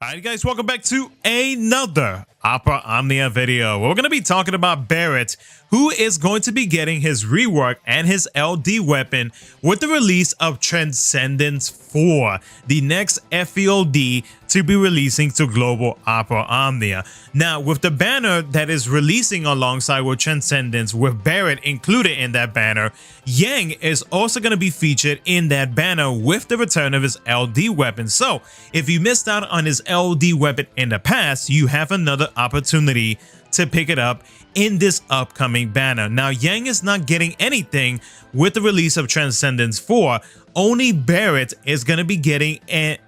Alright guys, welcome back to another operaomnia video. We're going to be talking about Barret, who is going to be getting his rework and his LD weapon with the release of Transcendence 4, the next FEOD to be releasing to global operaomnia. Now, with the banner that is releasing alongside with Transcendence, with Barret included in that banner, Yang is also going to be featured in that banner with the return of his LD weapon. So, if you missed out on his LD weapon in the past, you have another opportunity to pick it up in this upcoming banner. Now, Yang is not getting anything with the release of Transcendence 4. Only Barret is going to be getting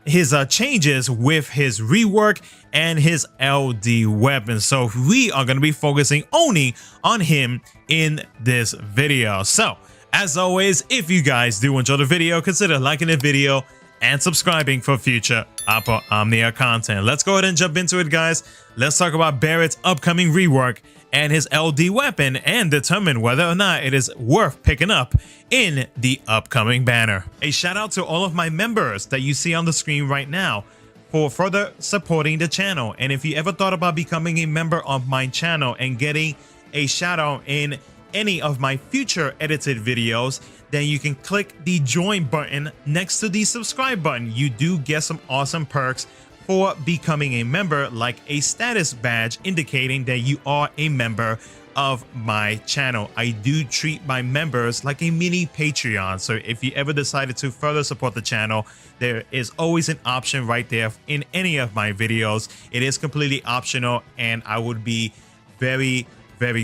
his changes with his rework and his LD weapon. So we are going to be focusing only on him in this video. So as always, if you guys do enjoy the video, consider liking the video and subscribing for future operaomnia content. Let's go ahead and jump into it, guys. Let's talk about Barret's upcoming rework and his LD weapon and determine whether or not it is worth picking up in the upcoming banner. A shout out to all of my members that you see on the screen right now for further supporting the channel. And if you ever thought about becoming a member of my channel and getting a shout out in any of my future edited videos, then you can click the join button next to the subscribe button. You do get some awesome perks for becoming a member, like a status badge indicating that you are a member of my channel. I do treat my members like a mini Patreon. So if you ever decided to further support the channel, there is always an option right there in any of my videos. It is completely optional, and I would be very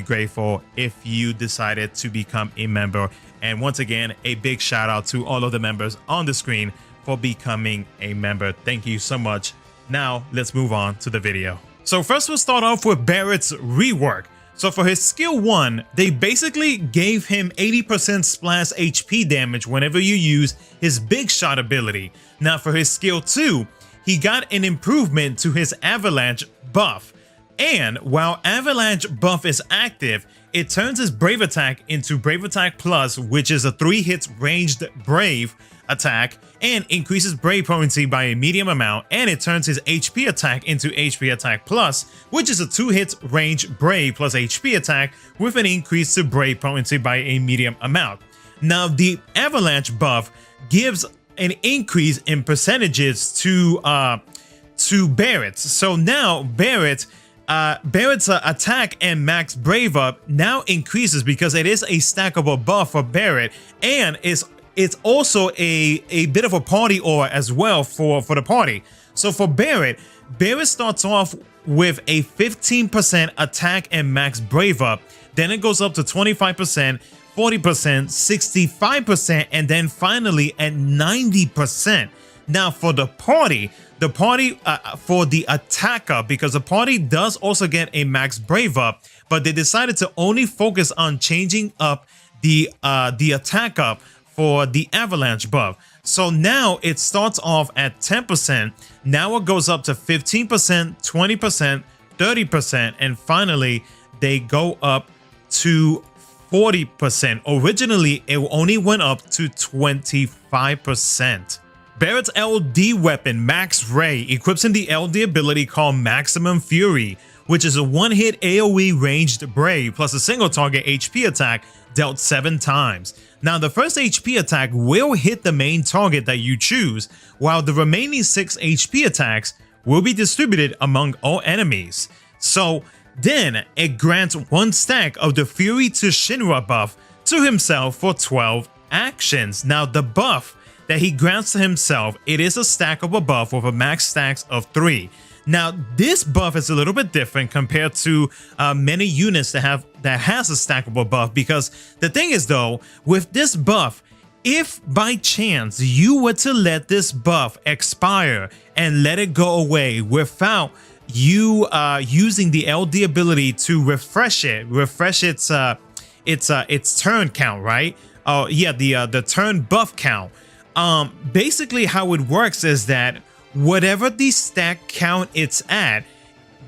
grateful if you decided to become a member. And once again, a big shout out to all of the members on the screen for becoming a member. Thank you so much. Now let's move on to the video. So first we'll start off with Barret's rework. So for his skill 1, they basically gave him 80% splash HP damage whenever you use his big shot ability. Now for his skill 2, he got an improvement to his avalanche buff. And while avalanche buff is active, it turns his brave attack into brave attack plus, which is a 3 hits ranged brave attack, and increases brave potency by a medium amount, and it turns his HP attack into HP attack plus, which is a 2 hits range brave plus HP attack with an increase to brave potency by a medium amount. Now the avalanche buff gives an increase in percentages to Barret. So now Barret's attack and max brave up now increases because it is a stackable buff for Barret, and it's also a bit of a party aura as well for the party. So for Barret starts off with a 15% attack and max brave up, then it goes up to 25%, 40%, 65%, and then finally at 90%. Now for the party for the attacker, because the party does also get a max brave up, but they decided to only focus on changing up the attack up for the avalanche buff. So now it starts off at 10%, now it goes up to 15%, 20%, 30%, and finally they go up to 40%. Originally it only went up to 25%. Barret's LD weapon, Max Ray, equips him the LD ability called Maximum Fury, which is a 1-hit AoE ranged brave plus a single target HP attack dealt 7 times. Now the first HP attack will hit the main target that you choose, while the remaining 6 HP attacks will be distributed among all enemies. So then it grants 1 stack of the Fury to Shinra buff to himself for 12 actions. Now the buff that he grants to himself, it is a stackable buff with a max stacks of 3. Now this buff is a little bit different compared to many units that has a stackable buff, because the thing is though, with this buff, if by chance you were to let this buff expire and let it go away without you using the LD ability to refresh its turn count, right? Oh yeah, the turn buff count. Basically how it works is that whatever the stack count it's at,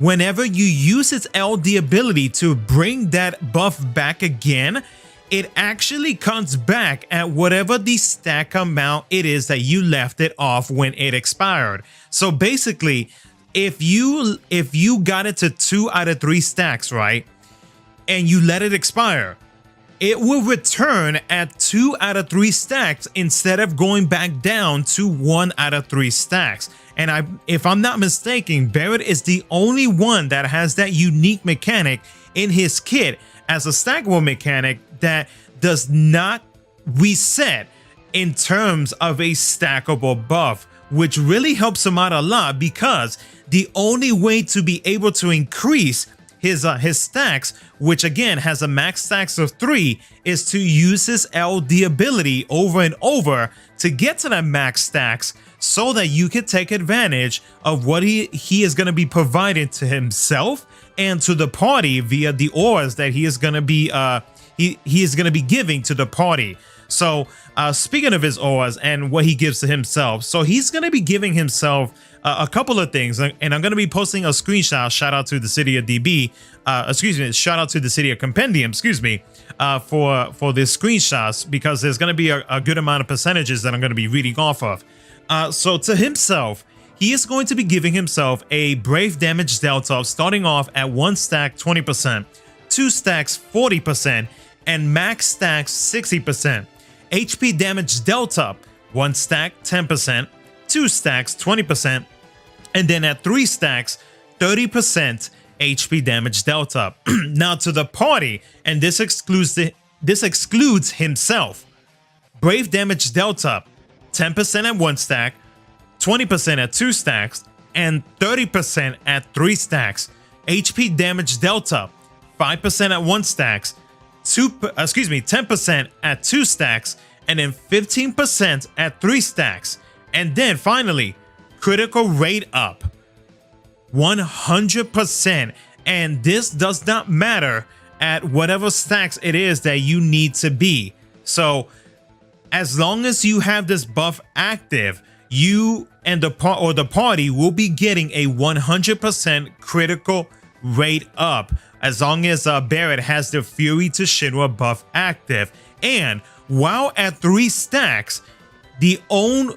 whenever you use its LD ability to bring that buff back again, it actually comes back at whatever the stack amount it is that you left it off when it expired. So basically if you got it to 2 out of 3 stacks, right, and you let it expire, it will return at 2 out of 3 stacks instead of going back down to 1 out of 3 stacks. And if I'm not mistaken, Barret is the only one that has that unique mechanic in his kit as a stackable mechanic that does not reset in terms of a stackable buff, which really helps him out a lot, because the only way to be able to increase his stacks, which again has a max stacks of 3, is to use his LD ability over and over to get to that max stacks, so that you can take advantage of what he is going to be providing to himself and to the party via the auras that he is going to be he is going to be giving to the party. So speaking of his auras and what he gives to himself, so he's going to be giving himself a couple of things, and I'm going to be posting a screenshot. Shout out to the DB, shout out to the Compendium, for this screenshots, because there's going to be a good amount of percentages that I'm going to be reading off of. So to himself, he is going to be giving himself a Brave damage delta starting off at 1 stack 20%, 2 stacks 40%, and max stacks 60%. HP damage delta 1 stack 10%, 2 stacks 20%, and then at 3 stacks 30% HP damage delta. Now to the party, and this excludes himself, Brave damage delta 10% at 1 stack, 20% at 2 stacks, and 30% at 3 stacks. HP damage delta 5% at 1 stacks, 10% at 2 stacks, and then 15% at 3 stacks. And then finally, critical rate up 100%, and this does not matter at whatever stacks it is that you need to be. So as long as you have this buff active, you and the party will be getting a 100% critical rate up, as long as Barret has the Fury to Shinra buff active. And while at 3 stacks, the own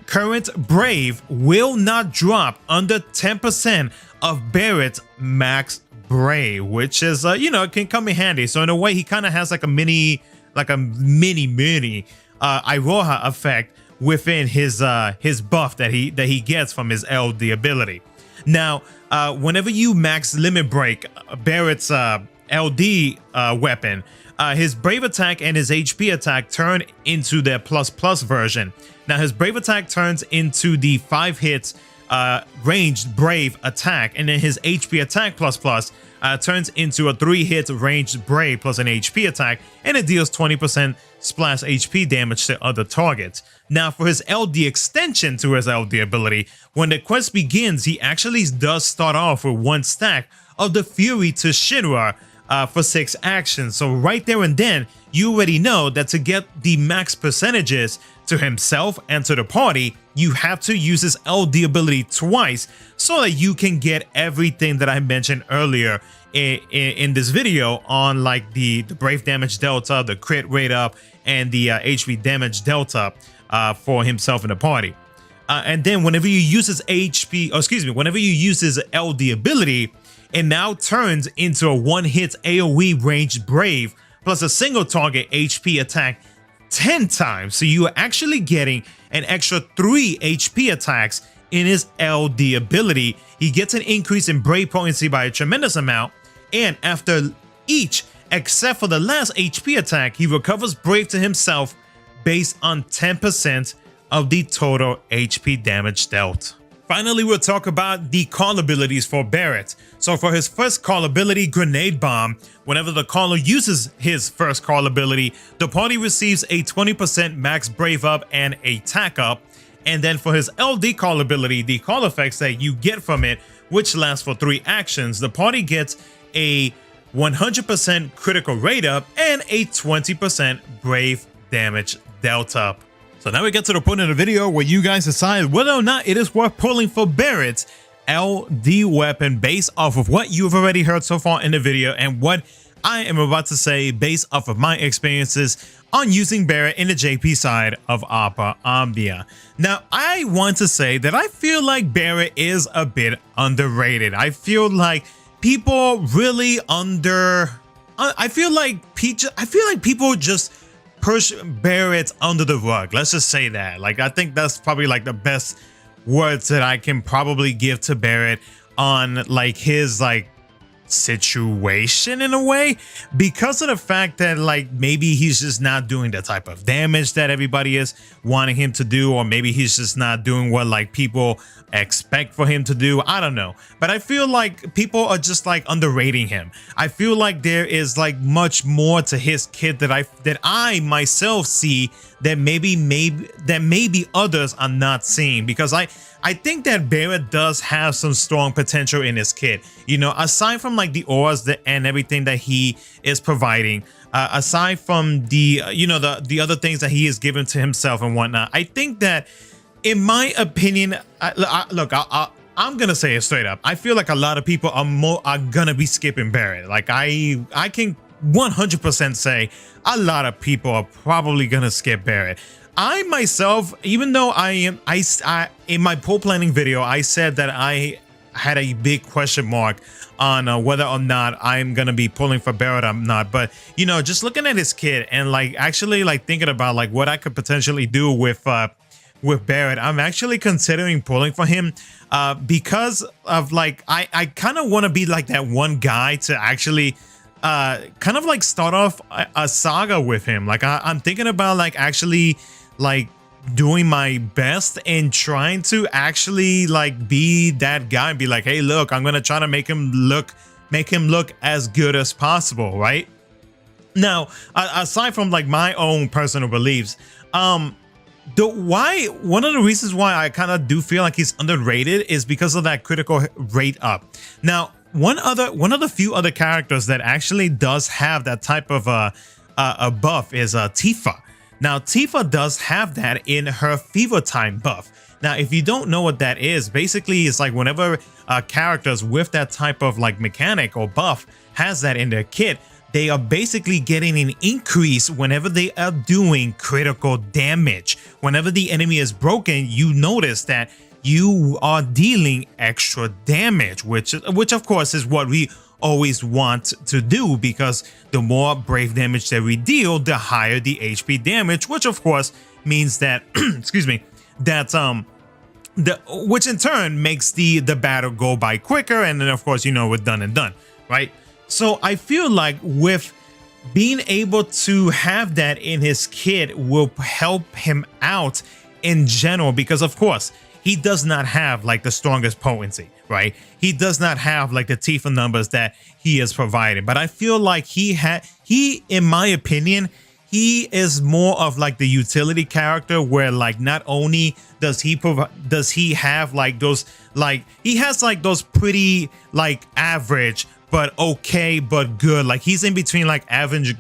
current Brave will not drop under 10% of Barret's max Brave, which is it can come in handy. So in a way, he kind of has like a mini Iroha effect within his buff that he gets from his LD ability. Now, whenever you max limit break Barret's LD weapon, his Brave attack and his HP attack turn into their plus version. Now his Brave attack turns into the 5 hits ranged Brave attack, and then his HP attack plus turns into a 3 hit ranged Brave plus an HP attack, and it deals 20% splash HP damage to other targets. Now for his LD extension to his LD ability, when the quest begins, he actually does start off with 1 stack of the Fury to Shinra for 6 actions. So right there and then, you already know that to get the max percentages to himself and to the party, you have to use his LD ability twice, so that you can get everything that I mentioned earlier in this video on, like the Brave damage delta, the crit rate up, and the HP damage delta for himself and the party. And then whenever you use his whenever you use his LD ability, it now turns into a 1-hit AoE ranged Brave plus a single target HP attack 10 times. So you are actually getting an extra 3 HP attacks in his LD ability. He gets an increase in Brave potency by a tremendous amount, and after each, except for the last HP attack, he recovers Brave to himself based on 10% of the total HP damage dealt. Finally, we'll talk about the call abilities for Barret. So for his first call ability, Grenade Bomb, whenever the caller uses his first call ability, the party receives a 20% max Brave up and attack up. And then for his LD call ability, the call effects that you get from it, which lasts for 3 actions, the party gets a 100% critical rate up and a 20% Brave damage dealt up. So now we get to the point in the video where you guys decide whether or not it is worth pulling for Barret's LD weapon based off of what you've already heard so far in the video and what I am about to say based off of my experiences on using Barret in the JP side of operaomnia. Now, I want to say that I feel like Barret is a bit underrated. I feel like people really I feel like people just push Barret under the rug. Let's just say that. Like, I think that's probably like the best words that I can probably give to Barret on like his like situation in a way, because of the fact that like maybe he's just not doing the type of damage that everybody is wanting him to do, or maybe he's just not doing what like people expect for him to do. I don't know, but I feel like people are just like underrating him. I feel like there is like much more to his kit that I myself see that maybe others are not seeing, because I think that Barret does have some strong potential in his kit. You know, aside from like the auras and everything that he is providing, aside from the the other things that he has given to himself and whatnot, I think that, in my opinion, I'm gonna say it straight up. I feel like a lot of people are gonna be skipping Barret. Like I can 100% say a lot of people are probably gonna skip Barret. I myself, even though I in my poll planning video, I said that I had a big question mark on whether or not I'm gonna be pulling for Barret or not. But you know, just looking at his kit and like actually like thinking about like what I could potentially do with Barret, I'm actually considering pulling for him because of like I kind of want to be like that one guy to actually kind of like start off a saga with him. Like I'm thinking about like actually like doing my best and trying to actually like be that guy and be like, hey, look, I'm gonna try to make him look as good as possible, right? Now, aside from like my own personal beliefs, one of the reasons why I kind of do feel like he's underrated is because of that critical rate up. Now, one of the few other characters that actually does have that type of a buff is Tifa. Now, Tifa does have that in her Fever Time buff. Now, if you don't know what that is, basically it's like whenever characters with that type of like mechanic or buff has that in their kit, they are basically getting an increase whenever they are doing critical damage. Whenever the enemy is broken, you notice that you are dealing extra damage, which of course is what we always want to do, because the more brave damage that we deal, the higher the HP damage, which of course means that excuse me, that which in turn makes the battle go by quicker, and then of course, you know, we're done and done, right? So I feel like with being able to have that in his kit will help him out in general, because of course he does not have like the strongest potency, right? He does not have like the Tifa numbers that he is providing, but I feel like he, in my opinion, he is more of like the utility character, where like not only does he have like those, like he has like those pretty like average but okay but good, like he's in between like average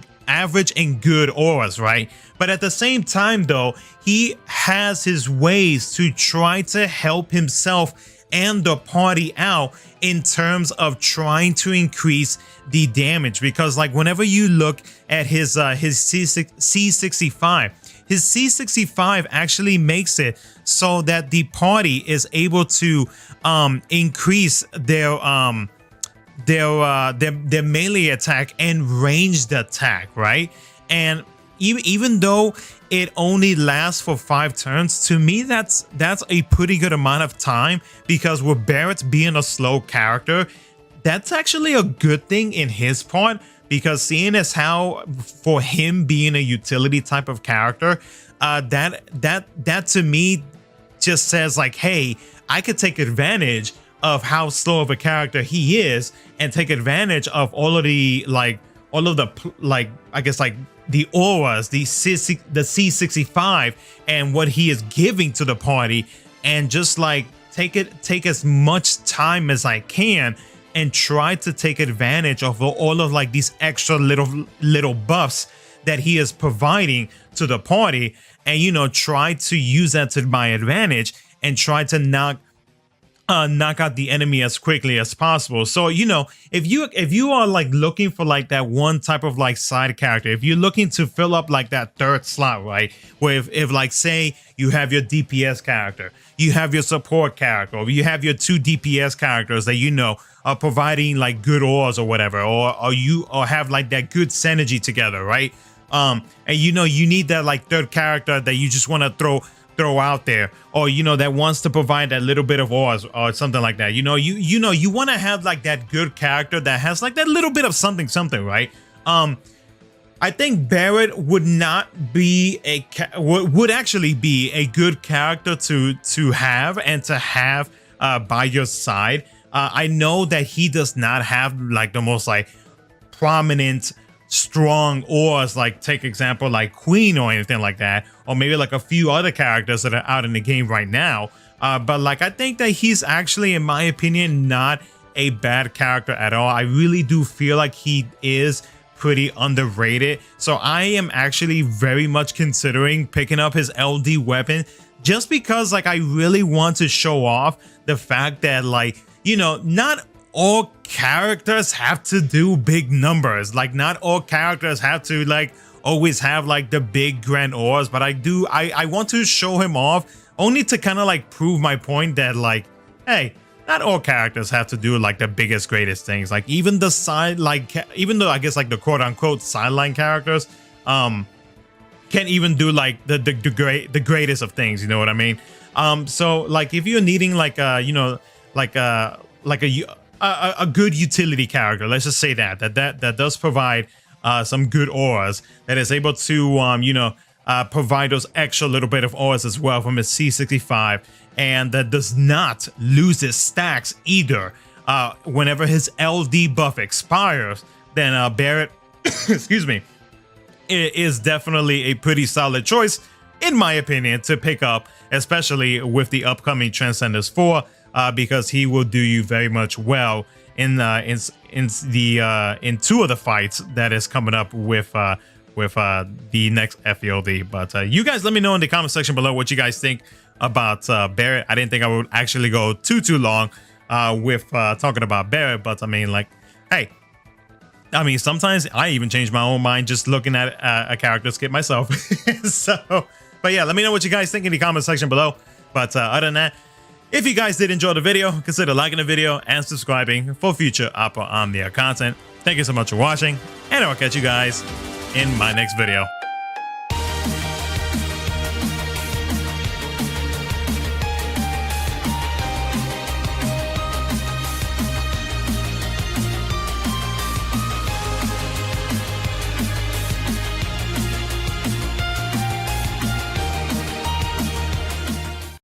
and good auras, right? But at the same time though, he has his ways to try to help himself and the party out in terms of trying to increase the damage, because like whenever you look at his C65, his C65 actually makes it so that the party is able to increase their melee attack and ranged attack, right? And even though it only lasts for 5 turns, to me that's a pretty good amount of time, because with Barret being a slow character, that's actually a good thing in his part, because seeing as how for him being a utility type of character, that to me just says like, hey, I could take advantage of how slow of a character he is and take advantage of all of the I guess like the auras, the C65 and what he is giving to the party, and just like take as much time as I can and try to take advantage of all of like these extra little buffs that he is providing to the party, and you know, try to use that to my advantage and try to knock knock out the enemy as quickly as possible. So, you know, if you are like looking for like that one type of like side character, if you're looking to fill up like that third slot, right, where if like say you have your DPS character, you have your support character, or you have your 2 DPS characters that you know are providing like good ores or whatever, or have like that good synergy together, right? And you know you need that like third character that you just want to throw out there, or you know that wants to provide that little bit of ores or something like that. You know you want to have like that good character that has like that little bit of something, right? I think Barret would not be would actually be a good character to have by your side. I know that he does not have like the most like prominent strong ores, like take example like Queen or anything like that, or maybe like a few other characters that are out in the game right now, but like I think that he's actually, in my opinion, not a bad character at all. I really do feel like he is pretty underrated, so I am actually very much considering picking up his LD weapon, just because like I really want to show off the fact that, like, you know, not all characters have to do big numbers. Like, not all characters have to like always have like the big grand ores, but I want to show him off, only to kind of like prove my point that, like, hey, not all characters have to do like the biggest, greatest things. Like, even the side, like, even though I guess like the quote unquote sideline characters can even do like the greatest of things, you know what I mean? So like if you're needing like you know, like a good utility character, let's just say that does provide some good ores, that is able to you know, provide those extra little bit of ores as well from his C65, and that does not lose his stacks either whenever his LD buff expires, then Barret excuse me, is definitely a pretty solid choice, in my opinion, to pick up, especially with the upcoming Transcendence 4. Because he will do you very much well in 2 of the fights that is coming up with the next FELD. But you guys let me know in the comment section below what you guys think about Barret. I didn't think I would actually go too long with talking about Barret, but I mean, like, hey, I mean, sometimes I even change my own mind just looking at a character skip myself. So, but yeah, let me know what you guys think in the comment section below. But other than that, if you guys did enjoy the video, consider liking the video and subscribing for future operaomnia content. Thank you so much for watching, and I'll catch you guys in my next video.